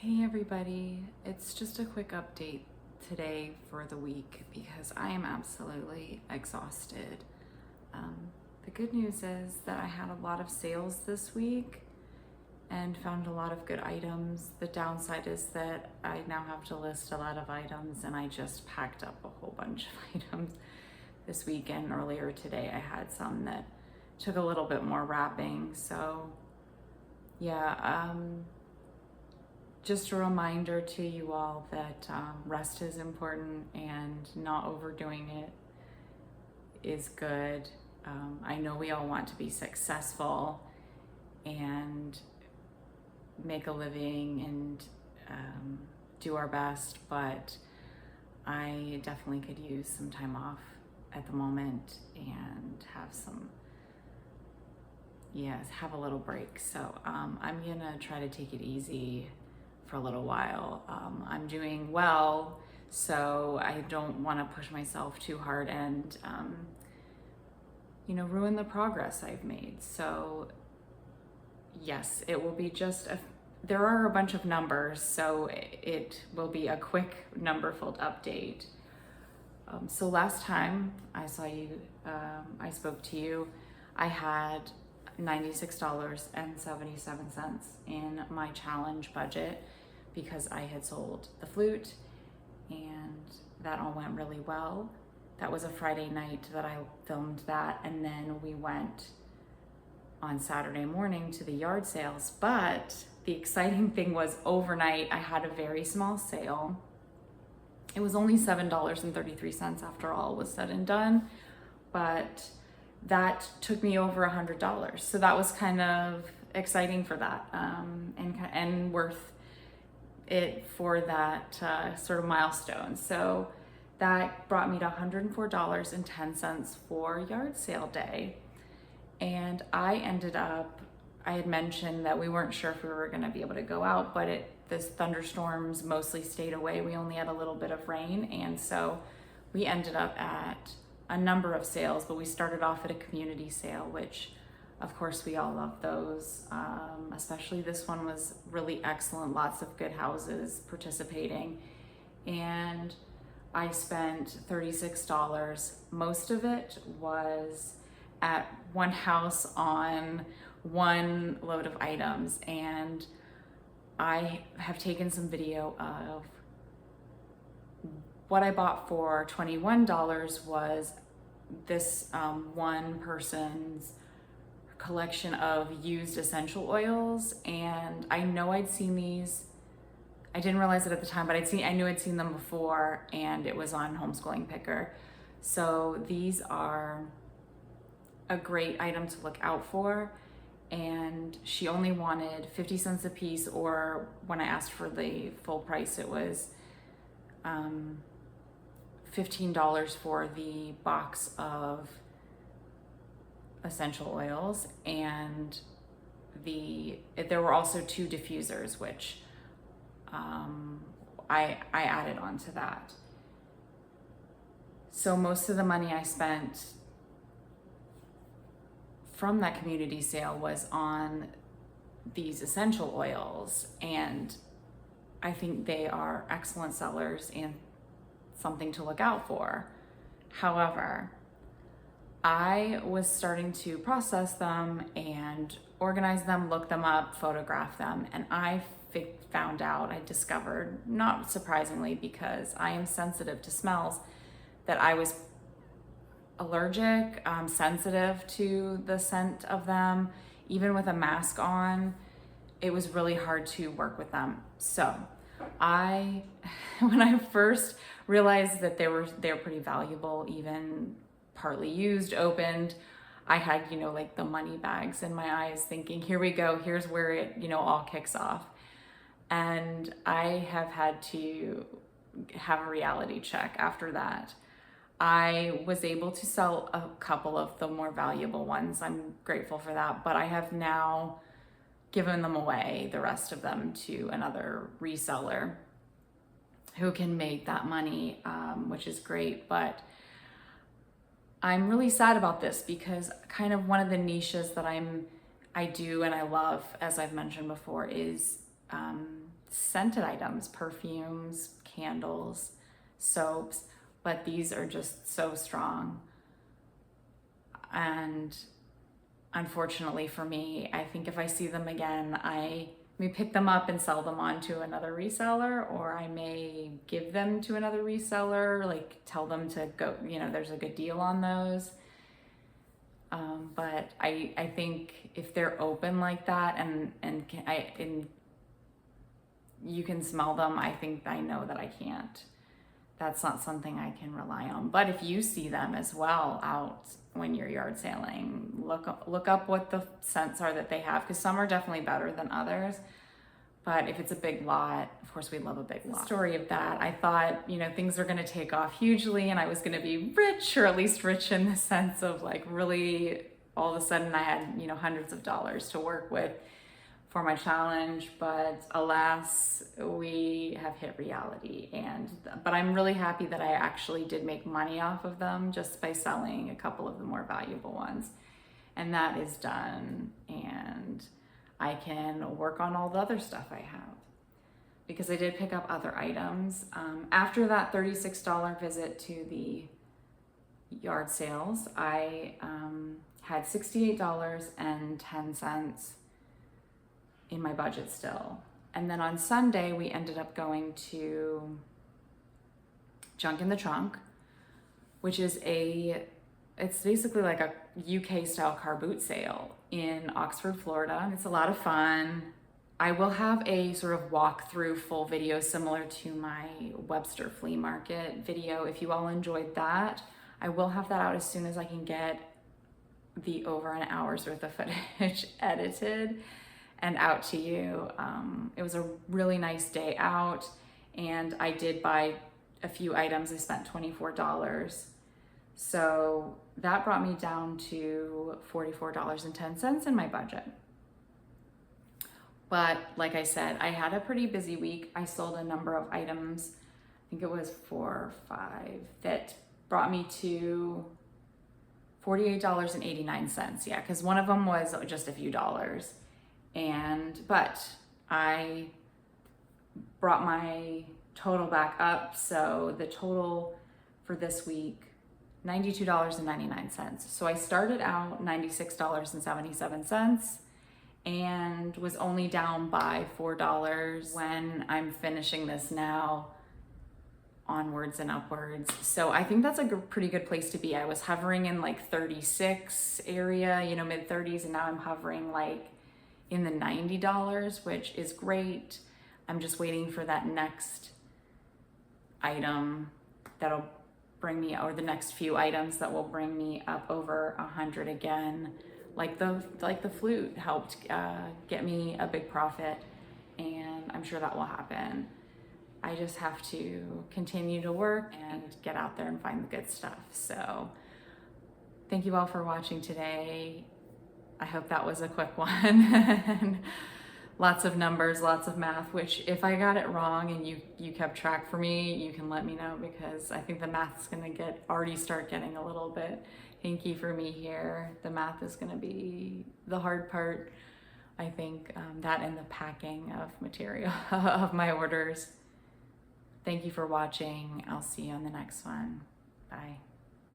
Hey everybody, it's just a quick update today for the week because I am absolutely exhausted. The good news is that I had a lot of sales this week and found a lot of good items. The downside is that I now have to list a lot of items and I just packed up a whole bunch of items this weekend. Earlier today I had some that took a little bit more wrapping, so yeah. Just a reminder to you all that rest is important and not overdoing it is good. I know we all want to be successful and make a living and do our best, but I definitely could use some time off at the moment and have a little break. So I'm gonna try to take it easy for a little while. I'm doing well, so I don't want to push myself too hard and ruin the progress I've made. So yes, it will be there are a bunch of numbers, so it will be a quick number filled update. So last time I saw you, I spoke to you, I had $96.77 in my challenge budget because I had sold the flute and that all went really well. That was a Friday night that I filmed that, and then we went on Saturday morning to the yard sales. But the exciting thing was overnight I had a very small sale. It was only $7.33 after all was said and done, but that took me over $100. So that was kind of exciting for that, and worth it for that sort of milestone. So that brought me to $104.10 for yard sale day. And I had mentioned that we weren't sure if we were gonna be able to go out, but this thunderstorms mostly stayed away. We only had a little bit of rain, and so we ended up at a number of sales, but we started off at a community sale, which of course we all love those. Especially this one was really excellent, lots of good houses participating. And I spent $36. Most of it was at one house on one load of items. And I have taken some video of what I bought for $21 was this one person's collection of used essential oils. And I know I'd seen these. I didn't realize it at the time, but I knew I'd seen them before, and it was on Homeschooling Picker. So these are a great item to look out for. And she only wanted 50 cents a piece, or when I asked for the full price, it was $15 for the box of essential oils. And there were also 2 diffusers, which I added on to that. So most of the money I spent from that community sale was on these essential oils, and I think they are excellent sellers and something to look out for. However, I was starting to process them and organize them, look them up, photograph them, and I discovered, not surprisingly because I am sensitive to smells, that I was allergic, sensitive to the scent of them. Even with a mask on, it was really hard to work with them. So when I first realized that they were pretty valuable, even partly used, opened, I had, like the money bags in my eyes thinking, here we go, here's where it, all kicks off. And I have had to have a reality check after that. I was able to sell a couple of the more valuable ones. I'm grateful for that, but I have now given them away, the rest of them, to another reseller who can make that money, which is great. But I'm really sad about this because kind of one of the niches that I do and I love, as I've mentioned before, is scented items, perfumes, candles, soaps, but these are just so strong. And unfortunately for me, I think if I see them again, I may pick them up and sell them on to another reseller, or I may give them to another reseller, like tell them to go, there's a good deal on those. But I think if they're open like that and you can smell them, I know that I can't. That's not something I can rely on. But if you see them as well out when you're yard sailing, look up what the scents are that they have, because some are definitely better than others. But if it's a big lot, of course we love a big lot. The story of that, I thought, things are gonna take off hugely and I was gonna be rich, or at least rich in the sense of like really all of a sudden I had, hundreds of dollars to work with for my challenge, but alas, we have hit reality. But I'm really happy that I actually did make money off of them just by selling a couple of the more valuable ones. And that is done, and I can work on all the other stuff I have, because I did pick up other items. After that $36 visit to the yard sales, I had $68.10 in my budget still. And then on Sunday, we ended up going to Junk in the Trunk, which is it's basically like a UK style car boot sale in Oxford, Florida. It's a lot of fun. I will have a sort of walkthrough full video similar to my Webster flea market video. If you all enjoyed that, I will have that out as soon as I can get the over an hour's worth of footage edited and out to you. It was a really nice day out, and I did buy a few items. I spent $24. So that brought me down to $44.10 in my budget. But like I said, I had a pretty busy week. I sold a number of items. I think it was 4 or 5 that brought me to $48.89. Yeah, because one of them was just a few dollars. But I brought my total back up. So the total for this week, $92.99. So I started out $96.77 and was only down by $4 when I'm finishing this now, onwards and upwards. So I think that's a pretty good place to be. I was hovering in like 36 area, mid 30s, and now I'm hovering like in the $90, which is great. I'm just waiting for that next item that'll bring me, or the next few items that will bring me up over 100 again. Like the flute helped get me a big profit, and I'm sure that will happen. I just have to continue to work and get out there and find the good stuff. So thank you all for watching today. I hope that was a quick one. Lots of numbers, lots of math, which if I got it wrong and you kept track for me, you can let me know, because I think the math's gonna already start getting a little bit hinky for me here. The math is gonna be the hard part. I think that and the packing of material of my orders. Thank you for watching. I'll see you on the next one. Bye.